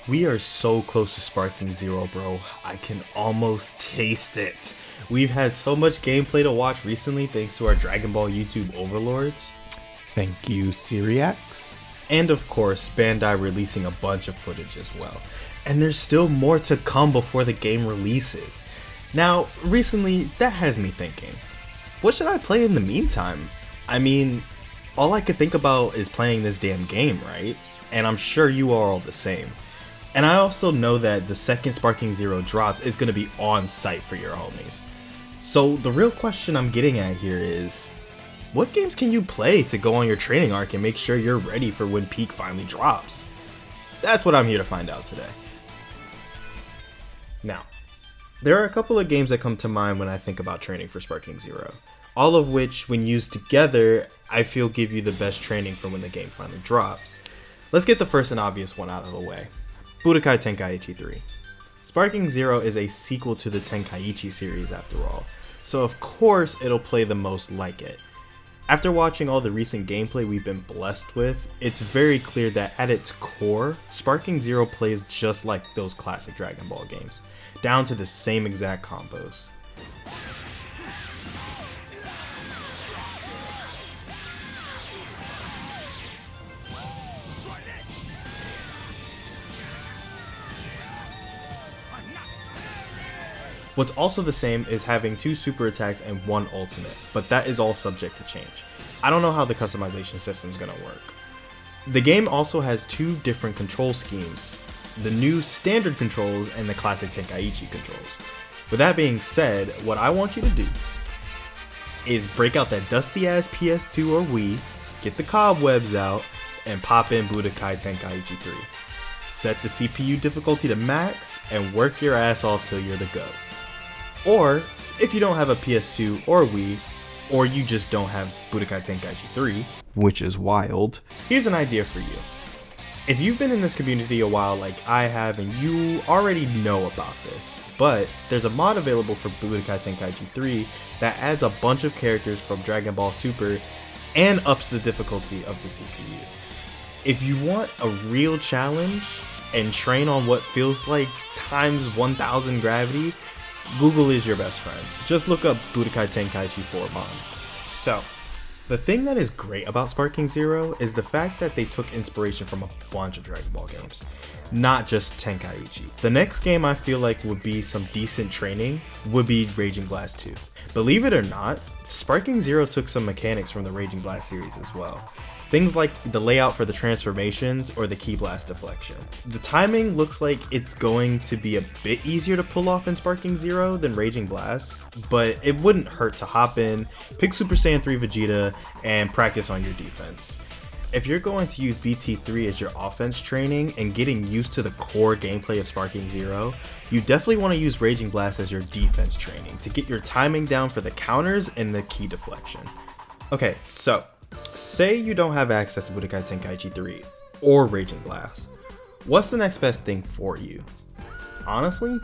We are so close to Sparking Zero, bro. I can almost taste it. We've had so much gameplay to watch recently thanks to our Dragon Ball YouTube overlords. Thank you, Syriax. And of course, Bandai releasing a bunch of footage as well. And there's still more to come before the game releases. Now, recently, that has me thinking, what should I play in the meantime? I mean, all I could think about is playing this damn game, right? And I'm sure you are all the same. And I also know that the second Sparking Zero drops is going to be on site for your homies. So the real question I'm getting at here is, what games can you play to go on your training arc and make sure you're ready for when Peak finally drops? That's what I'm here to find out today. Now, there are a couple of games that come to mind when I think about training for Sparking Zero, all of which, when used together, I feel give you the best training for when the game finally drops. Let's get the first and obvious one out of the way. Budokai Tenkaichi 3. Sparking Zero is a sequel to the Tenkaichi series after all, so of course it'll play the most like it. After watching all the recent gameplay we've been blessed with, it's very clear that at its core, Sparking Zero plays just like those classic Dragon Ball games, down to the same exact combos. What's also the same is having 2 super attacks and 1 ultimate, but that is all subject to change. I don't know how the customization system is going to work. The game also has 2 different control schemes, the new standard controls and the classic Tenkaichi controls. With that being said, what I want you to do is break out that dusty ass PS2 or Wii, get the cobwebs out, and pop in Budokai Tenkaichi 3. Set the CPU difficulty to max and work your ass off till you're the go. Or, if you don't have a PS2 or Wii, or you just don't have Budokai Tenkaichi 3, which is wild, here's an idea for you. If you've been in this community a while like I have and you already know about this, but there's a mod available for Budokai Tenkaichi 3 that adds a bunch of characters from Dragon Ball Super and ups the difficulty of the CPU. If you want a real challenge and train on what feels like times 1000 gravity, Google is your best friend. Just look up Budokai Tenkaichi 4 mod. So, the thing that is great about Sparking Zero is the fact that they took inspiration from a bunch of Dragon Ball games, not just Tenkaichi. The next game I feel like would be some decent training would be Raging Blast 2. Believe it or not, Sparking Zero took some mechanics from the Raging Blast series as well. Things like the layout for the transformations or the Ki Blast deflection. The timing looks like it's going to be a bit easier to pull off in Sparking Zero than Raging Blast, but it wouldn't hurt to hop in, pick Super Saiyan 3 Vegeta, and practice on your defense. If you're going to use BT3 as your offense training and getting used to the core gameplay of Sparking Zero, you definitely want to use Raging Blast as your defense training to get your timing down for the counters and the Ki deflection. Okay, so say you don't have access to Budokai Tenkaichi 3 or Raging Blast. What's the next best thing for you? Honestly,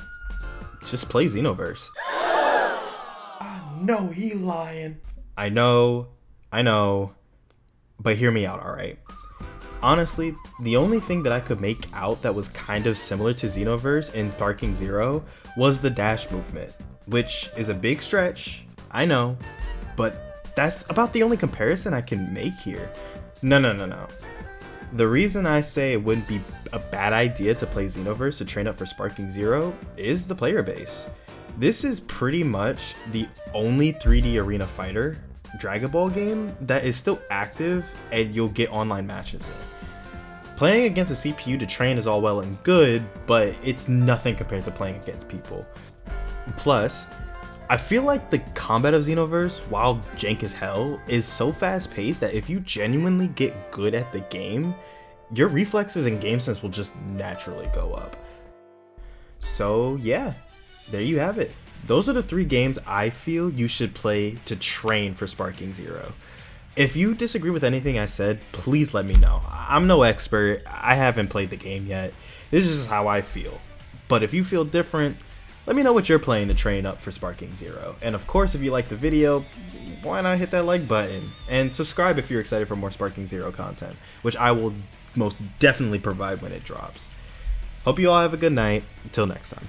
just play Xenoverse. I know he lying. I know, but hear me out, alright? Honestly, the only thing that I could make out that was kind of similar to Xenoverse in Sparking Zero was the dash movement, which is a big stretch, I know, but that's about the only comparison I can make here. No. The reason I say it wouldn't be a bad idea to play Xenoverse to train up for Sparking Zero is the player base. This is pretty much the only 3D arena fighter Dragon Ball game that is still active and you'll get online matches in. Playing against a CPU to train is all well and good, but it's nothing compared to playing against people. Plus, I feel like the combat of Xenoverse, while jank as hell, is so fast paced that if you genuinely get good at the game, your reflexes and game sense will just naturally go up. So yeah, there you have it. Those are the 3 games I feel you should play to train for Sparking Zero. If you disagree with anything I said, please let me know. I'm no expert, I haven't played the game yet. This is just how I feel. But if you feel different, let me know what you're playing to train up for Sparking Zero. And of course, if you like the video, why not hit that like button? And subscribe if you're excited for more Sparking Zero content, which I will most definitely provide when it drops. Hope you all have a good night. Until next time.